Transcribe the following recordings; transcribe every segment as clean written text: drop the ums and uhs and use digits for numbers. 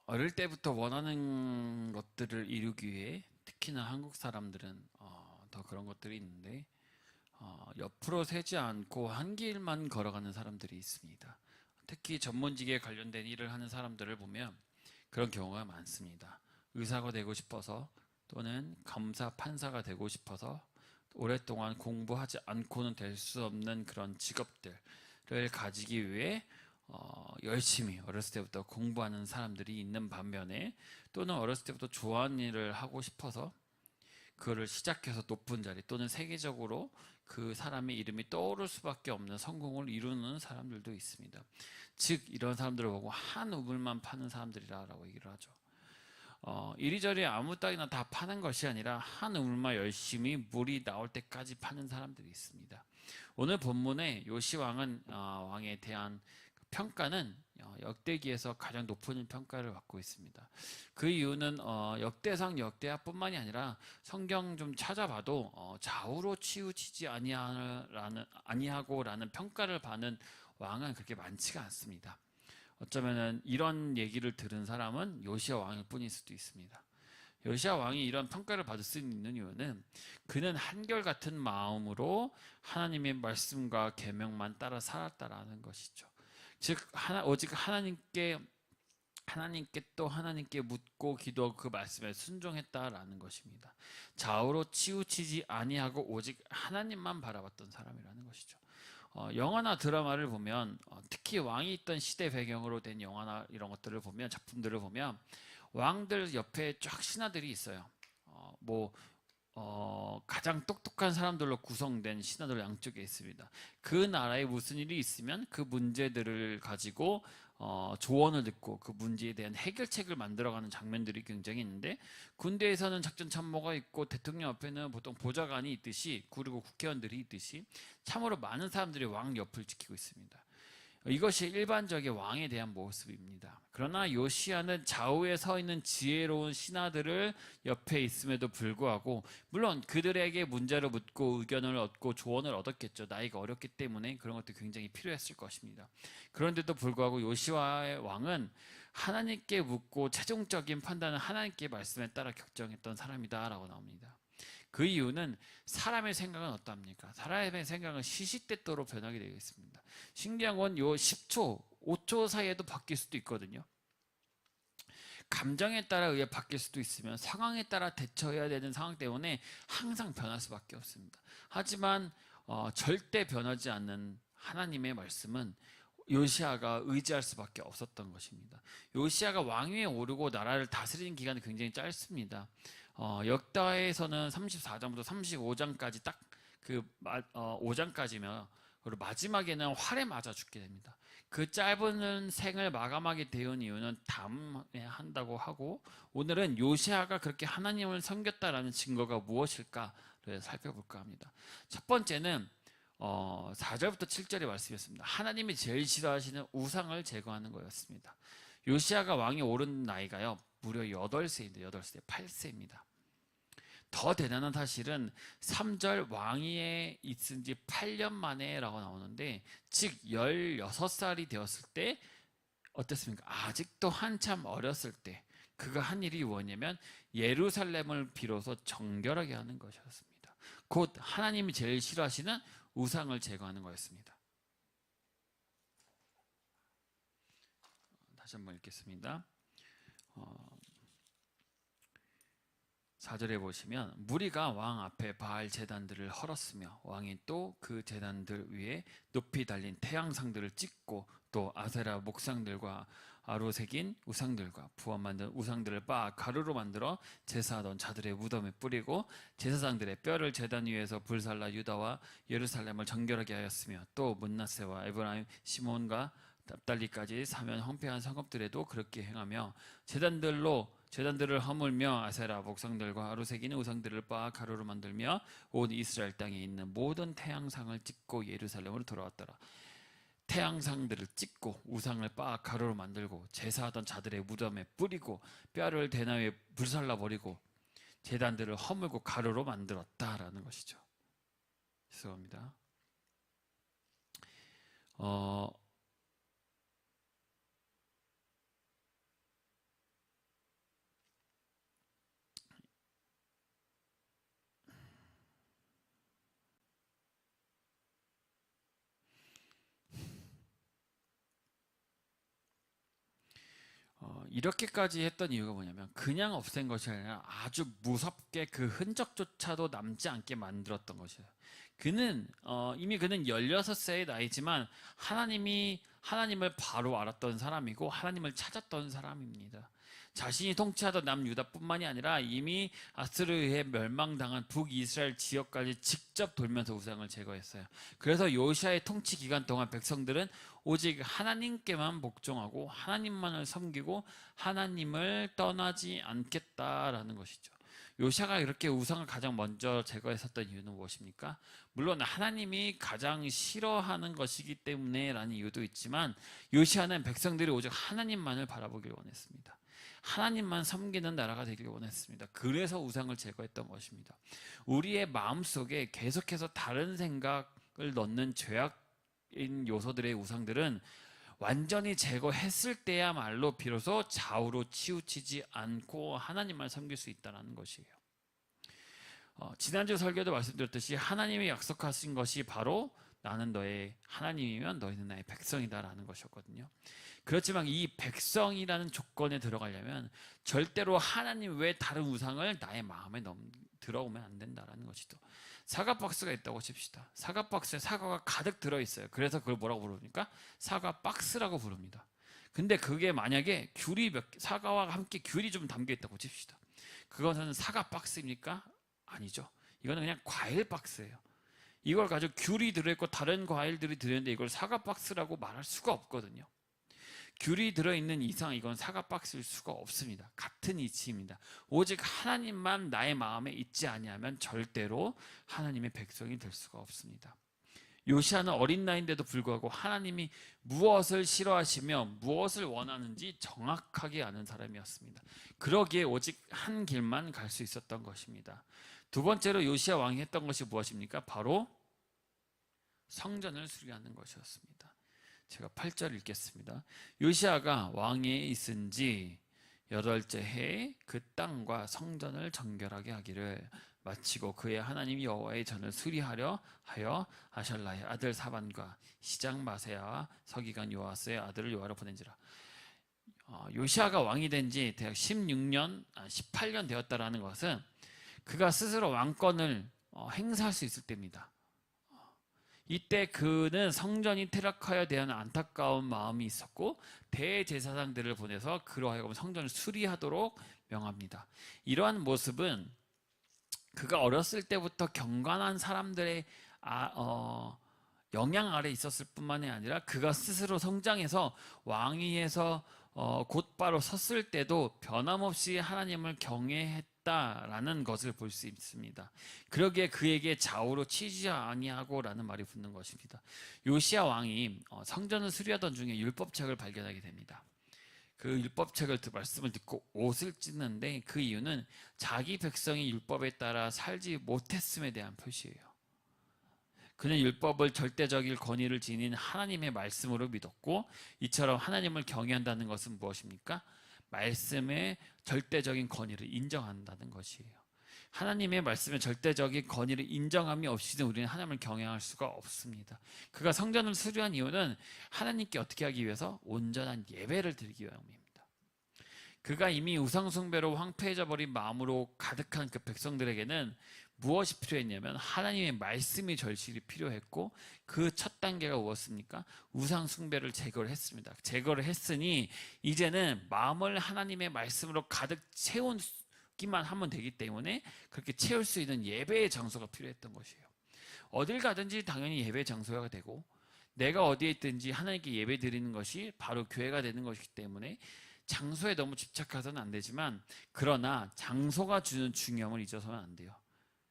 어릴 때부터 원하는 것들을 이루기 위해 특히나 한국 사람들은 더 그런 것들이 있는데 옆으로 세지 않고 한 길만 걸어가는 사람들이 있습니다. 특히 전문직에 관련된 일을 하는 사람들을 보면 그런 경우가 많습니다. 의사가 되고 싶어서 또는 검사, 판사가 되고 싶어서 오랫동안 공부하지 않고는 될 수 없는 그런 직업들을 가지기 위해 열심히 어렸을 때부터 공부하는 사람들이 있는 반면에 또는 어렸을 때부터 좋아하는 일을 하고 싶어서 그거를 시작해서 높은 자리 또는 세계적으로 그 사람의 이름이 떠오를 수밖에 없는 성공을 이루는 사람들도 있습니다. 즉 이런 사람들을 보고 한 우물만 파는 사람들이라고 얘기를 하죠. 이리저리 아무 땅이나 다 파는 것이 아니라 한 우물만 열심히 물이 나올 때까지 파는 사람들이 있습니다. 오늘 본문의 요시 왕은 왕에 대한 평가는 역대기에서 가장 높은 평가를 받고 있습니다. 그 이유는 역대상 역대하뿐만이 아니라 성경 좀 찾아봐도 좌우로 치우치지 아니하고라는 평가를 받는 왕은 그렇게 많지가 않습니다. 어쩌면은 이런 얘기를 들은 사람은 요시야 왕일 뿐일 수도 있습니다. 요시야 왕이 이런 평가를 받을 수 있는 이유는 그는 한결같은 마음으로 하나님의 말씀과 계명만 따라 살았다라는 것이죠. 즉 오직 하나님께 묻고 기도하고 그 말씀에 순종했다라는 것입니다. 좌우로 치우치지 아니하고 오직 하나님만 바라봤던 사람이라는 것이죠. 영화나 드라마를 보면 특히 왕이 있던 시대 배경으로 된 영화나 이런 것들을 보면 작품들을 보면 왕들 옆에 쫙 신하들이 있어요. 가장 똑똑한 사람들로 구성된 신하들 양쪽에 있습니다. 그 나라에 무슨 일이 있으면 그 문제들을 가지고 조언을 듣고 그 문제에 대한 해결책을 만들어가는 장면들이 굉장히 있는데 군대에서는 작전 참모가 있고 대통령 옆에는 보통 보좌관이 있듯이 그리고 국회의원들이 있듯이 참으로 많은 사람들이 왕 옆을 지키고 있습니다. 이것이 일반적인 왕에 대한 모습입니다. 그러나 요시야는 좌우에 서 있는 지혜로운 신하들을 옆에 있음에도 불구하고 물론 그들에게 문제를 묻고 의견을 얻고 조언을 얻었겠죠. 나이가 어렸기 때문에 그런 것도 굉장히 필요했을 것입니다. 그런데도 불구하고 요시야의 왕은 하나님께 묻고 최종적인 판단은 하나님께 말씀에 따라 결정했던 사람이다라고 나옵니다. 그 이유는 사람의 생각은 어떠합니까? 사람의 생각은 시시때때로 변하게 되어 있습니다. 신기한 건 요 10초, 5초 사이에도 바뀔 수도 있거든요. 감정에 따라 의해 바뀔 수도 있으면 상황에 따라 대처해야 되는 상황 때문에 항상 변할 수밖에 없습니다. 하지만 절대 변하지 않는 하나님의 말씀은 요시아가 의지할 수밖에 없었던 것입니다. 요시아가 왕위에 오르고 나라를 다스리는 기간은 굉장히 짧습니다. 역다에서는 34장부터 35장까지 딱 그 5장까지면 그리고 마지막에는 활에 맞아 죽게 됩니다. 그 짧은 생을 마감하게 되는 이유는 다음에 한다고 하고 오늘은 요시아가 그렇게 하나님을 섬겼다라는 증거가 무엇일까를 살펴볼까 합니다. 첫 번째는 4절부터 7절의 말씀이었습니다. 하나님이 제일 싫어하시는 우상을 제거하는 거였습니다. 요시아가 왕이 오른 나이가요 무려 8세인데 8세, 8세입니다. 더 대단한 사실은 3절 왕위에 있은 지 8년 만에 라고 나오는데 즉 16살이 되었을 때 어땠습니까? 아직도 한참 어렸을 때 그가 한 일이 뭐냐면 예루살렘을 비로소 정결하게 하는 것이었습니다. 곧 하나님이 제일 싫어하시는 우상을 제거하는 거였습니다. 다시 한번 읽겠습니다. 4절에 보시면 무리가 왕 앞에 바알 제단들을 헐었으며 왕이 또 그 제단들 위에 높이 달린 태양상들을 찍고 또 아세라 목상들과 아로 새긴 우상들과 부화 만든 우상들을 빻아 가루로 만들어 제사하던 자들의 무덤에 뿌리고 제사장들의 뼈를 제단 위에서 불살라 유다와 예루살렘을 정결하게 하였으며 또 문나세와 에브라임 시몬과 납달리까지 사면 황폐한 성읍들에도 그렇게 행하며 제단들을 허물며 아세라 목상들과 아로 새기는 우상들을 빻아 가루로 만들며 온 이스라엘 땅에 있는 모든 태양상을 찍고 예루살렘으로 돌아왔더라. 태양상들을 찍고 우상을 빻아 가루로 만들고 제사하던 자들의 무덤에 뿌리고 뼈를 대나무에 불살라 버리고 제단들을 허물고 가루로 만들었다라는 것이죠. 죄송합니다. 이렇게까지 했던 이유가 뭐냐면 그냥 없앤 것이 아니라 아주 무섭게 그 흔적조차도 남지 않게 만들었던 것이에요. 이미 그는 16세의 나이지만 하나님을 바로 알았던 사람이고 하나님을 찾았던 사람입니다. 자신이 통치하던 남유다뿐만이 아니라 이미 아스르에 의해 멸망당한 북이스라엘 지역까지 직접 돌면서 우상을 제거했어요. 그래서 요시아의 통치 기간 동안 백성들은 오직 하나님께만 복종하고 하나님만을 섬기고 하나님을 떠나지 않겠다라는 것이죠. 요시아가 이렇게 우상을 가장 먼저 제거했었던 이유는 무엇입니까? 물론 하나님이 가장 싫어하는 것이기 때문에라는 이유도 있지만 요시아는 백성들이 오직 하나님만을 바라보길 원했습니다. 하나님만 섬기는 나라가 되길 원했습니다. 그래서 우상을 제거했던 것입니다. 우리의 마음속에 계속해서 다른 생각을 넣는 죄악인 요소들의 우상들은 완전히 제거했을 때야말로 비로소 좌우로 치우치지 않고 하나님만 섬길 수 있다는 것이에요. 지난주 설교도 말씀드렸듯이 하나님이 약속하신 것이 바로 나는 너의 하나님이면 너희는 나의 백성이다라는 것이었거든요. 그렇지만 이 백성이라는 조건에 들어가려면 절대로 하나님 외 다른 우상을 나의 마음에 들어오면 안 된다라는 것이죠. 사과 박스가 있다고 칩시다. 사과 박스에 사과가 가득 들어있어요. 그래서 그걸 뭐라고 부릅니까? 사과 박스라고 부릅니다. 근데 그게 만약에 사과와 함께 귤이 좀 담겨있다고 칩시다. 그것은 사과 박스입니까? 아니죠. 이거는 그냥 과일 박스예요. 이걸 가지고 귤이 들어있고 다른 과일들이 들어있는데 이걸 사과 박스라고 말할 수가 없거든요. 귤이 들어있는 이상 이건 사과 박스일 수가 없습니다. 같은 이치입니다. 오직 하나님만 나의 마음에 있지 아니하면 절대로 하나님의 백성이 될 수가 없습니다. 요시아는 어린 나이인데도 불구하고 하나님이 무엇을 싫어하시며 무엇을 원하는지 정확하게 아는 사람이었습니다. 그러기에 오직 한 길만 갈 수 있었던 것입니다. 두 번째로 요시아 왕이 했던 것이 무엇입니까? 바로 성전을 수리하는 것이었습니다. 제가 8절 읽겠습니다. 요시아가 왕위에 있은 지 8째 해에 그 땅과 성전을 정결하게 하기를 마치고 그의 하나님 여호와의 전을 수리하려 하여 아샬라의 아들 사반과 시장 마세야와 서기관 요아스의 아들을 요하러 보낸지라. 요시아가 왕이 된 지 대략 18년 되었다라는 것은 그가 스스로 왕권을 행사할 수 있을 때입니다. 이때 그는 성전이 퇴락하여 대한 안타까운 마음이 있었고 대제사장들을 보내서 그로 하여금 성전을 수리하도록 명합니다. 이러한 모습은 그가 어렸을 때부터 경건한 사람들의 영향 아래 있었을 뿐만이 아니라 그가 스스로 성장해서 왕위에서 곧바로 섰을 때도 변함없이 하나님을 경외했다라는 것을 볼 수 있습니다. 그러기에 그에게 좌우로 치지 아니하고라는 말이 붙는 것입니다. 요시아 왕이 성전을 수리하던 중에 율법책을 발견하게 됩니다. 그 율법책을 말씀을 듣고 옷을 찢는데 그 이유는 자기 백성이 율법에 따라 살지 못했음에 대한 표시예요. 그는 율법을 절대적인 권위를 지닌 하나님의 말씀으로 믿었고 이처럼 하나님을 경외한다는 것은 무엇입니까? 말씀의 절대적인 권위를 인정한다는 것이에요. 하나님의 말씀의 절대적인 권위를 인정함이 없이는 우리는 하나님을 경외할 수가 없습니다. 그가 성전을 수리한 이유는 하나님께 어떻게 하기 위해서? 온전한 예배를 드리기 위함입니다. 그가 이미 우상숭배로 황폐해져 버린 마음으로 가득한 그 백성들에게는 무엇이 필요했냐면 하나님의 말씀이 절실히 필요했고 그 첫 단계가 무엇입니까? 우상숭배를 제거를 했습니다. 제거를 했으니 이제는 마음을 하나님의 말씀으로 가득 채우기만 하면 되기 때문에 그렇게 채울 수 있는 예배의 장소가 필요했던 것이에요. 어딜 가든지 당연히 예배의 장소가 되고 내가 어디에 있든지 하나님께 예배 드리는 것이 바로 교회가 되는 것이기 때문에 장소에 너무 집착해서는 안 되지만 그러나 장소가 주는 중요함을 잊어서는 안 돼요.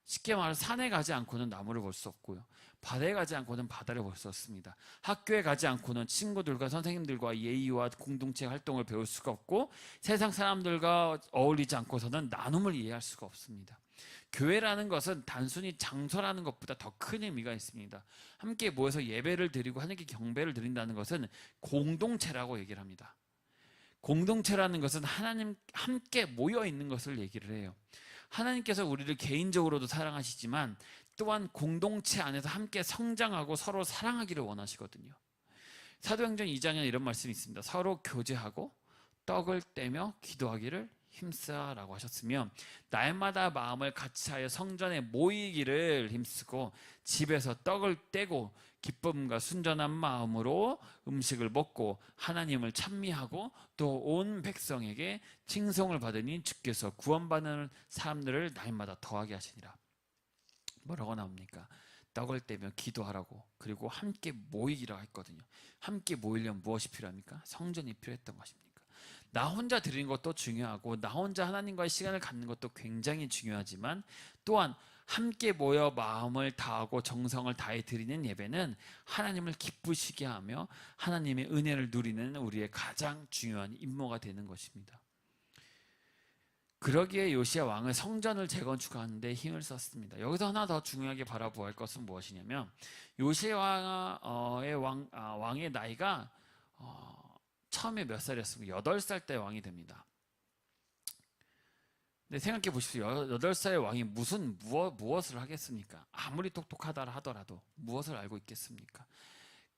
쉽게 말해서 산에 가지 않고는 나무를 볼 수 없고요. 바다에 가지 않고는 바다를 볼 수 없습니다. 학교에 가지 않고는 친구들과 선생님들과 예의와 공동체 활동을 배울 수가 없고 세상 사람들과 어울리지 않고서는 나눔을 이해할 수가 없습니다. 교회라는 것은 단순히 장소라는 것보다 더 큰 의미가 있습니다. 함께 모여서 예배를 드리고 하나님께 경배를 드린다는 것은 공동체라고 얘기를 합니다. 공동체라는 것은 하나님 함께 모여 있는 것을 얘기를 해요. 하나님께서 우리를 개인적으로도 사랑하시지만 또한 공동체 안에서 함께 성장하고 서로 사랑하기를 원하시거든요. 사도행전 2장에 이런 말씀이 있습니다. 서로 교제하고 떡을 떼며 기도하기를 힘쓰라고 하셨으며, 날마다 마음을 같이하여 성전에 모이기를 힘쓰고 집에서 떡을 떼고 기쁨과 순전한 마음으로 음식을 먹고 하나님을 찬미하고 또 온 백성에게 칭송을 받으니 주께서 구원받는 사람들을 날마다 더하게 하시니라. 뭐라고 나옵니까? 떡을 떼며 기도하라고, 그리고 함께 모이기라 했거든요. 함께 모이려면 무엇이 필요합니까? 성전이 필요했던 것입니다. 나 혼자 드리는 것도 중요하고 나 혼자 하나님과의 시간을 갖는 것도 굉장히 중요하지만, 또한 함께 모여 마음을 다하고 정성을 다해 드리는 예배는 하나님을 기쁘시게 하며 하나님의 은혜를 누리는 우리의 가장 중요한 임무가 되는 것입니다. 그러기에 요시야 왕은 성전을 재건축하는 데 힘을 썼습니다. 여기서 하나 더 중요하게 바라보아야 할 것은 무엇이냐면, 요시야 왕의 나이가 처음에 몇 살이었습니까? 8살 때 왕이 됩니다. 근데 생각해 보십시오. 8살의 왕이 무엇을 하겠습니까? 아무리 똑똑하다 하더라도 무엇을 알고 있겠습니까?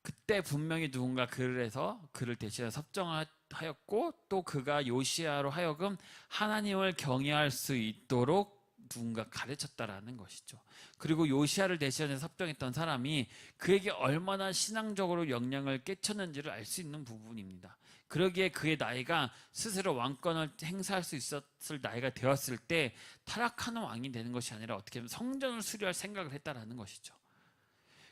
그때 분명히 누군가 글을 해서 그를 대신해 섭정하였고, 또 그가 요시야로 하여금 하나님을 경외할 수 있도록 누군가 가르쳤다라는 것이죠. 그리고 요시야를 대신해 섭정했던 사람이 그에게 얼마나 신앙적으로 영향을 끼쳤는지를 알 수 있는 부분입니다. 그러기에 그의 나이가 스스로 왕권을 행사할 수 있었을 나이가 되었을 때 타락하는 왕이 되는 것이 아니라 어떻게 보면 성전을 수리할 생각을 했다라는 것이죠.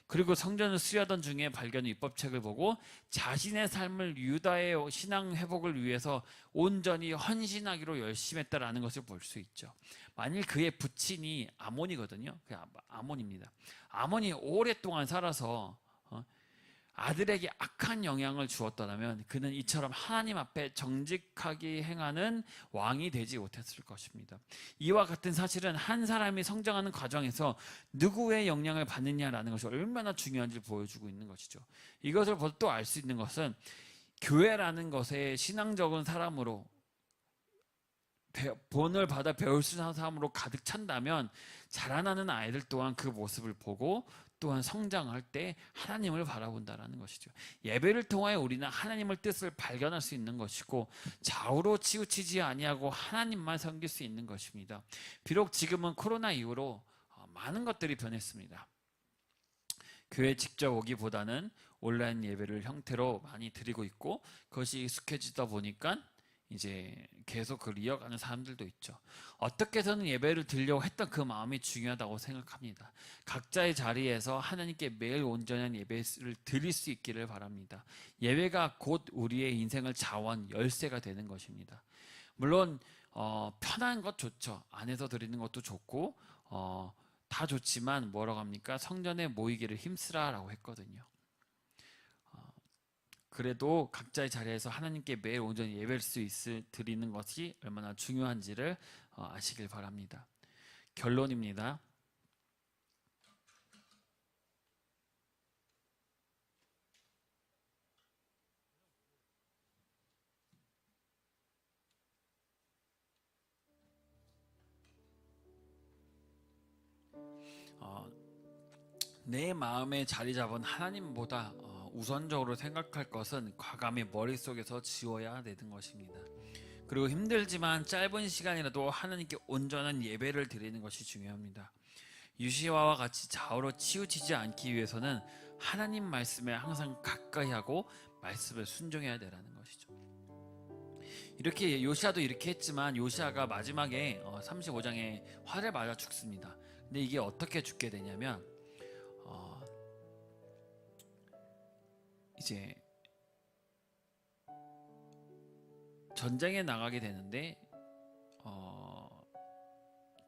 그리고 성전을 수리하던 중에 발견한 율법책을 보고 자신의 삶을 유다의 신앙 회복을 위해서 온전히 헌신하기로 열심히 했다라는 것을 볼 수 있죠. 만일 그의 부친이 아몬이거든요. 그 아몬입니다. 아몬이 오랫동안 살아서 아들에게 악한 영향을 주었더라면 그는 이처럼 하나님 앞에 정직하게 행하는 왕이 되지 못했을 것입니다. 이와 같은 사실은 한 사람이 성장하는 과정에서 누구의 영향을 받느냐라는 것이 얼마나 중요한지 보여주고 있는 것이죠. 이것을 또 알 수 있는 것은 교회라는 것에 신앙적인 사람으로 본을 받아 배울 수 있는 사람으로 가득 찬다면 자라나는 아이들 또한 그 모습을 보고 또한 성장할 때 하나님을 바라본다라는 것이죠. 예배를 통하여 우리는 하나님의 뜻을 발견할 수 있는 것이고 좌우로 치우치지 아니하고 하나님만 섬길 수 있는 것입니다. 비록 지금은 코로나 이후로 많은 것들이 변했습니다. 교회 직접 오기보다는 온라인 예배를 형태로 많이 드리고 있고, 그것이 익숙해지다 보니까 이제 계속 그걸 이어가는 사람들도 있죠. 어떻게 해서는 예배를 드리려고 했던 그 마음이 중요하다고 생각합니다. 각자의 자리에서 하나님께 매일 온전한 예배를 드릴 수 있기를 바랍니다. 예배가 곧 우리의 인생을 자원 열쇠가 되는 것입니다. 물론 편한 것 좋죠. 안에서 드리는 것도 좋고 다 좋지만 뭐라고 합니까? 성전에 모이기를 힘쓰라라고 했거든요. 그래도 각자의 자리에서 하나님께 매일 온전히 예배를 드리는 것이 얼마나 중요한지를 아시길 바랍니다. 결론입니다. 내 마음에 자리 잡은 하나님보다 우선적으로 생각할 것은 과감히 머릿속에서 지워야 되는 것입니다. 그리고 힘들지만 짧은 시간이라도 하나님께 온전한 예배를 드리는 것이 중요합니다. 요시야와 같이 좌우로 치우치지 않기 위해서는 하나님 말씀에 항상 가까이 하고 말씀에 순종해야 되라는 것이죠. 이렇게 요시야도 이렇게 했지만 요시야가 마지막에 35장에 활에 맞아 죽습니다. 근데 이게 어떻게 죽게 되냐면 이제 전쟁에 나가게 되는데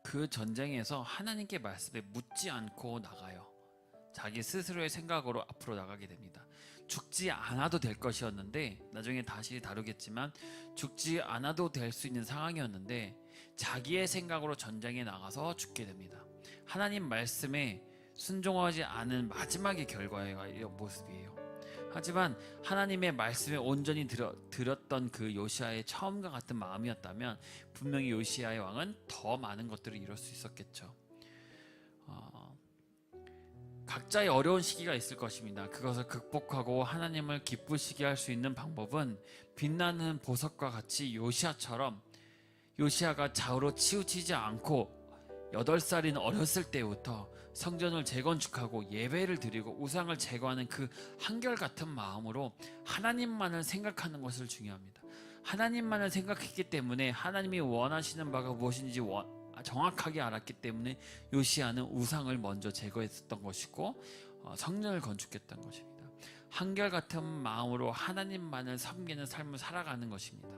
그 전쟁에서 하나님께 말씀에 묻지 않고 나가요. 자기 스스로의 생각으로 앞으로 나가게 됩니다. 죽지 않아도 될 것이었는데, 나중에 다시 다루겠지만 죽지 않아도 될 수 있는 상황이었는데 자기의 생각으로 전쟁에 나가서 죽게 됩니다. 하나님 말씀에 순종하지 않은 마지막의 결과의 모습이에요. 하지만 하나님의 말씀에 온전히 들었던 그 요시야의 처음과 같은 마음이었다면 분명히 요시야의 왕은 더 많은 것들을 이룰 수 있었겠죠. 각자의 어려운 시기가 있을 것입니다. 그것을 극복하고 하나님을 기쁘시게 할 수 있는 방법은 빛나는 보석과 같이 요시아처럼, 요시아가 좌우로 치우치지 않고 8살인 어렸을 때부터 성전을 재건축하고 예배를 드리고 우상을 제거하는 그 한결같은 마음으로 하나님만을 생각하는 것을 중요합니다. 하나님만을 생각했기 때문에 하나님이 원하시는 바가 무엇인지 정확하게 알았기 때문에 요시아는 우상을 먼저 제거했었던 것이고 성전을 건축했던 것입니다. 한결같은 마음으로 하나님만을 섬기는 삶을 살아가는 것입니다.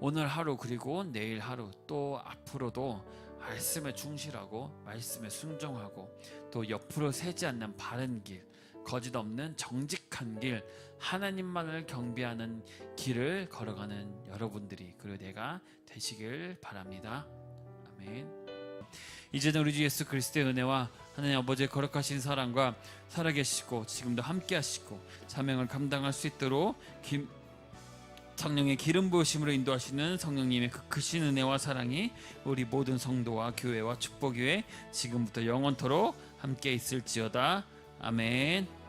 오늘 하루 그리고 내일 하루 또 앞으로도 말씀에 충실하고 말씀에 순종하고 또 옆으로 새지 않는 바른 길, 거짓 없는 정직한 길, 하나님만을 경배하는 길을 걸어가는 여러분들이 그리고 내가 되시길 바랍니다. 아멘. 이제는 우리 주 예수 그리스도의 은혜와 하나님 아버지의 거룩하신 사랑과 살아계시고 지금도 함께 하시고 사명을 감당할 수 있도록 성령의 기름 부으심으로 인도하시는 성령님의 그 크신 은혜와 사랑이 우리 모든 성도와 교회와 축복교회 지금부터 영원토록 함께 있을지어다. 아멘.